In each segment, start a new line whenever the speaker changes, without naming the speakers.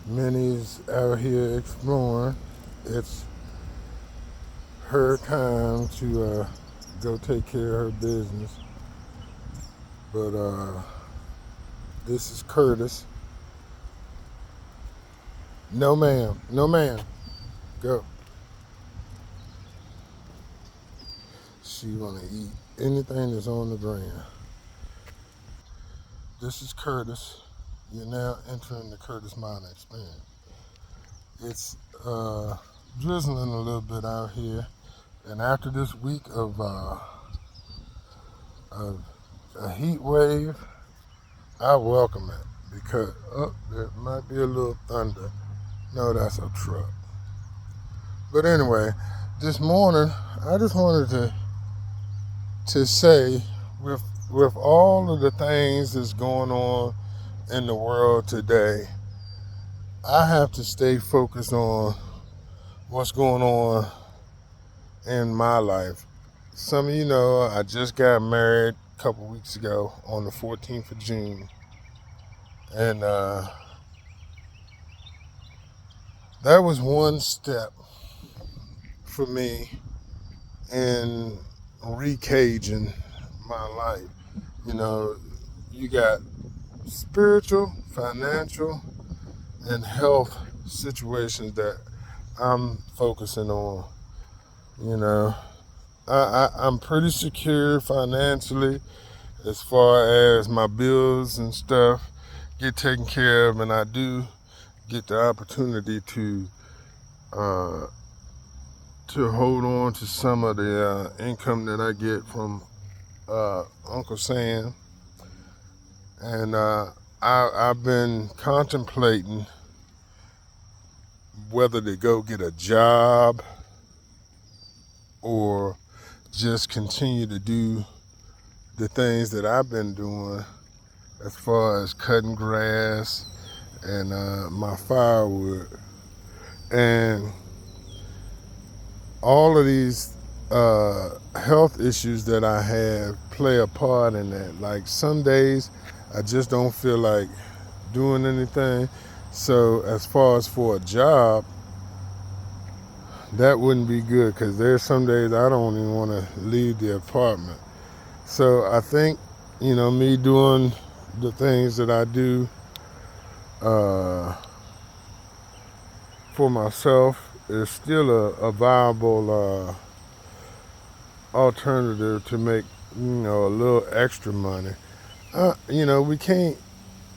Minnie's out here exploring. It's her time to go take care of her business. But this is Curtis. No, ma'am. No, ma'am. Go. She wanna eat anything that's on the ground. This is Curtis. You're now entering the Curtis Minor Experience. It's drizzling a little bit out here, and after this week of a heat wave, I welcome it because there might be a little thunder. No, that's a truck. But anyway, this morning I just wanted to say with all of the things that's going on in the world today, I have to stay focused on what's going on in my life. Some of you know I just got married a couple weeks ago on the 14th of June, and that was one step for me in recaging my life. You know, you got spiritual, financial, and health situations that I'm focusing on. You know, I'm pretty secure financially as far as my bills and stuff get taken care of, and I do get the opportunity uh, to hold on to some of the income that I get from Uncle Sam, and I've been contemplating whether to go get a job or just continue to do the things that I've been doing as far as cutting grass and my firewood. And all of these health issues that I have play a part in that. Like some days I just don't feel like doing anything. So as far as for a job, that wouldn't be good because there's some days I don't even want to leave the apartment. So I think, me doing the things that I do uh, for myself is still a viable alternative to make, a little extra money. We can't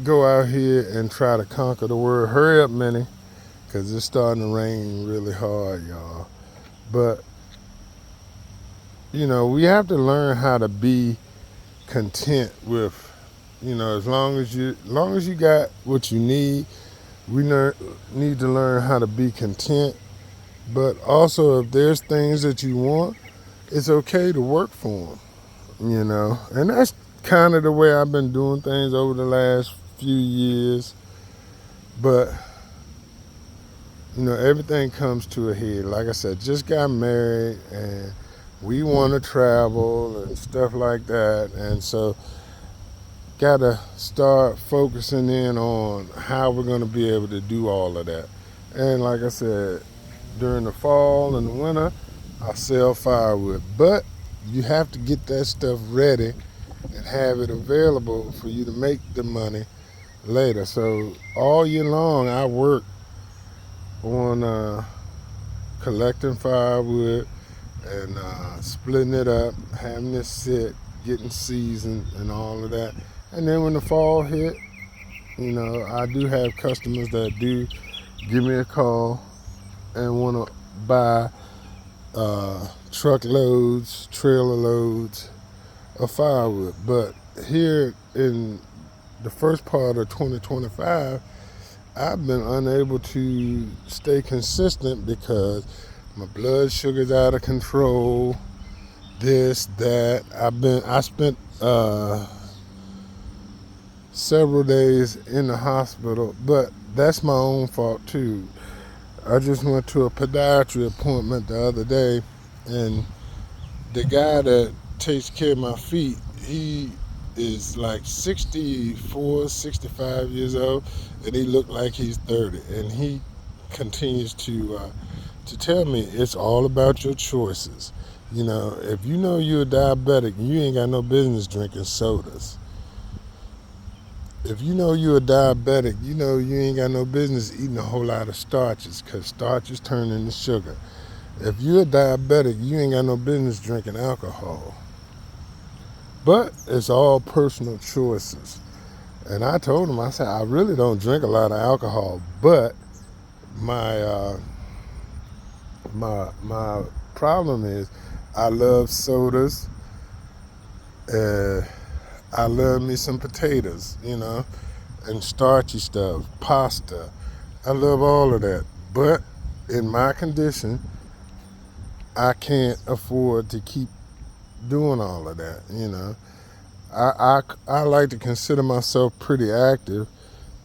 go out here and try to conquer the world. Hurry up, Minnie, because it's starting to rain really hard, y'all. But, we have to learn how to be content with, as long as you got what you need, we need to learn how to be content. But also, if there's things that you want, it's okay to work for them, And that's kind of the way I've been doing things over the last few years. But, everything comes to a head. Like I said, just got married and we want to travel and stuff like that. And so, got to start focusing in on how we're going to be able to do all of that. And like I said, during the fall and the winter, I sell firewood. But you have to get that stuff ready and have it available for you to make the money later. So all year long, I work on collecting firewood and splitting it up, having it sit, getting seasoned, and all of that. And then when the fall hit, I do have customers that do give me a call and want to buy truckloads, trailer loads of firewood. But here in the first part of 2025, I've been unable to stay consistent because my blood sugar's out of control. This, that. I spent several days in the hospital, but that's my own fault too. I just went to a podiatry appointment the other day, and the guy that takes care of my feet, he is like 64, 65 years old, and he looked like he's 30. And he continues to tell me it's all about your choices. You know, if you know you're a diabetic, you ain't got no business drinking sodas. If you know you're a diabetic, you know you ain't got no business eating a whole lot of starches because starches turn into sugar. If you're a diabetic, you ain't got no business drinking alcohol. But it's all personal choices. And I told him, I said, I really don't drink a lot of alcohol, but my my problem is I love sodas. Uh, I love me some potatoes, you know, and starchy stuff, pasta. I love all of that. But in my condition, I can't afford to keep doing all of that, you know. I like to consider myself pretty active,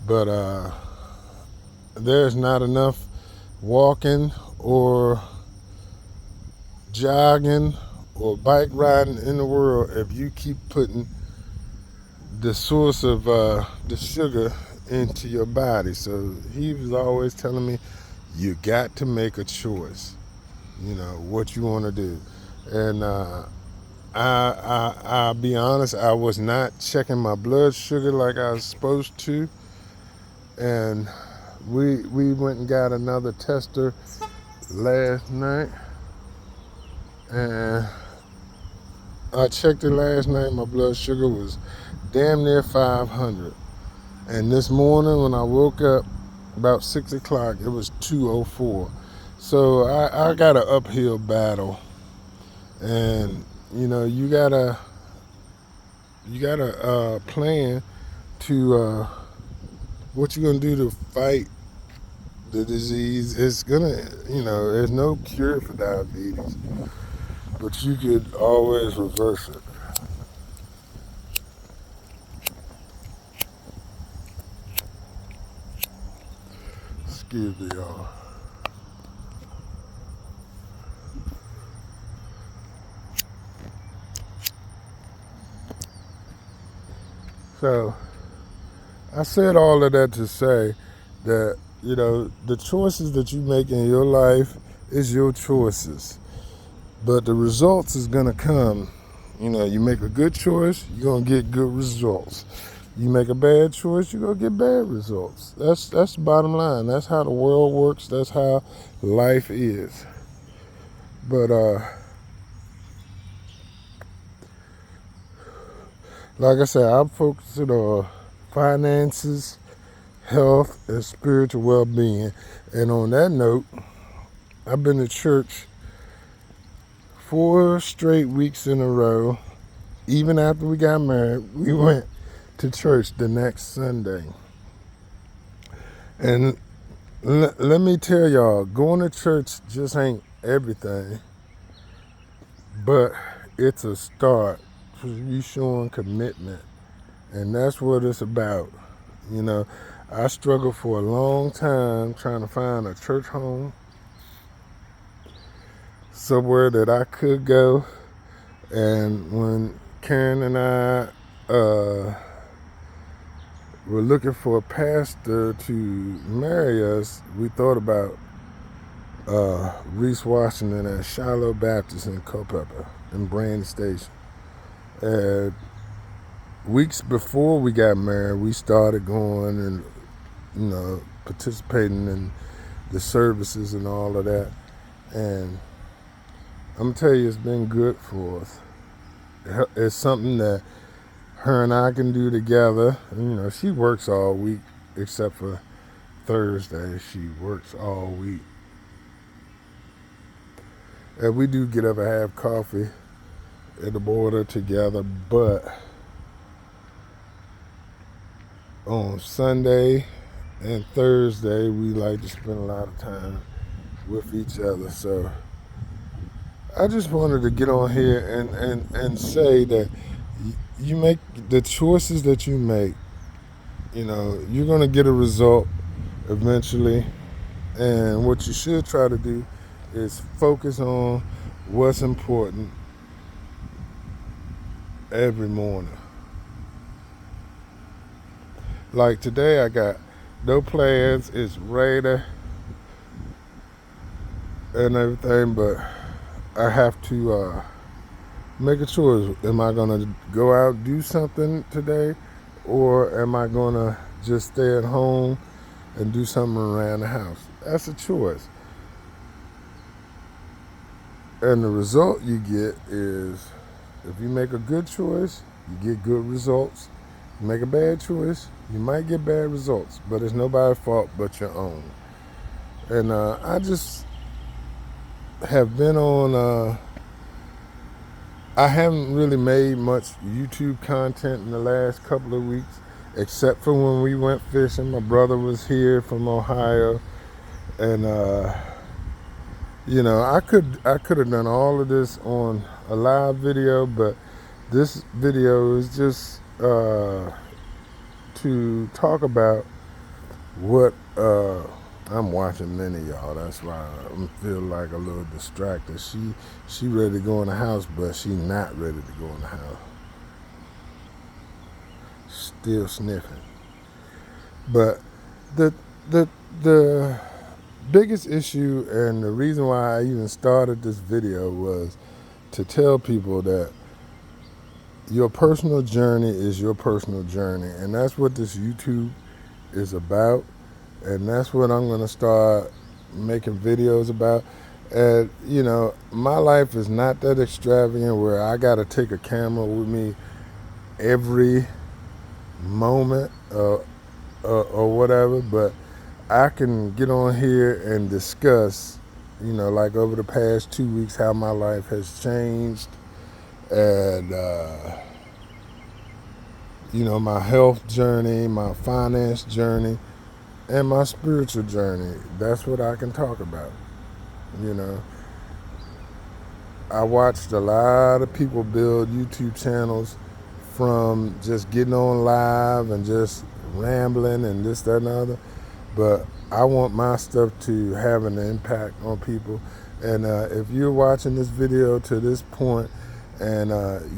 but there's not enough walking or jogging or bike riding in the world if you keep putting the source of the sugar into your body. So he was always telling me, you got to make a choice, you know, what you want to do. And I'll be honest, I was not checking my blood sugar like I was supposed to. And we went and got another tester last night. And I checked it last night. My blood sugar was damn near 500. And this morning when I woke up about 6 o'clock, it was 204. So I got an uphill battle. And, you know, you gotta plan to what you're gonna do to fight the disease. It's gonna, you know, there's no cure for diabetes, but you could always reverse it. Excuse me, y'all. So I said all of that to say that, you know, the choices that you make in your life is your choices, but the results is gonna come. You know, you make a good choice, you're gonna get good results. You make a bad choice, you're gonna get bad results. That's the bottom line. That's how the world works. That's how life is. But like I said, I'm focusing on finances, health, and spiritual well-being. And on that note, I've been to church 4 straight weeks in a row. Even after we got married, we went to church the next Sunday. And let me tell y'all, going to church just ain't everything, but it's a start for you showing commitment. And that's what it's about. You know, I struggled for a long time trying to find a church home, somewhere that I could go. And when Karen and I were looking for a pastor to marry us, we thought about Reese Washington at Shiloh Baptist in Culpeper in Brandy Station. And weeks before we got married, we started going and, you know, participating in the services and all of that. And I'm gonna tell you, it's been good for us. It's something that her and I can do together. And, you know, she works all week except for Thursday. She works all week. And we do get up and have coffee in the morning together, but on Sunday and Thursday, we like to spend a lot of time with each other. So I just wanted to get on here and say that you make the choices that you make, you know, you're going to get a result eventually. And what you should try to do is focus on what's important every morning. Like today, I got no plans. It's raining and everything, but I have to make a choice. Am I gonna go out and do something today, or am I gonna just stay at home and do something around the house? That's a choice. And the result you get is, if you make a good choice, you get good results. You make a bad choice, you might get bad results, but it's nobody's fault but your own. And I just have been on, I haven't really made much YouTube content in the last couple of weeks, except for when we went fishing. My brother was here from Ohio, and I could have done all of this on a live video, but this video is just to talk about what I'm watching Minnie, y'all. That's why I feel like a little distracted. She ready to go in the house, but she not ready to go in the house. Still sniffing. But the the biggest issue, and the reason why I even started this video, was to tell people that your personal journey is your personal journey, and that's what this YouTube is about, and that's what I'm going to start making videos about. And my life is not that extravagant where I got to take a camera with me every moment or whatever, but I can get on here and discuss, like over the past 2 weeks, how my life has changed, and my health journey, my finance journey, and my spiritual journey. That's what I can talk about. I watched a lot of people build YouTube channels from just getting on live and just rambling and this, that, and the other. But I want my stuff to have an impact on people. And if you're watching this video to this point and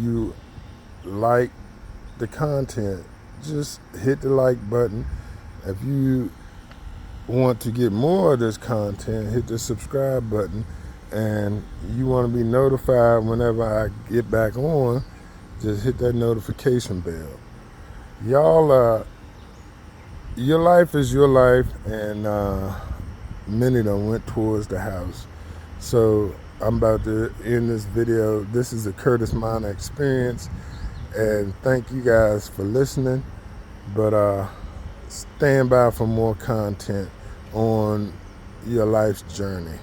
you like the content, just hit the like button. If you want to get more of this content, hit the subscribe button. And you want to be notified whenever I get back on, just hit that notification bell. Y'all, your life is your life, and many done went towards the house. So I'm about to end this video. This is a Curtis Minor experience, and thank you guys for listening. But stand by for more content on your life's journey.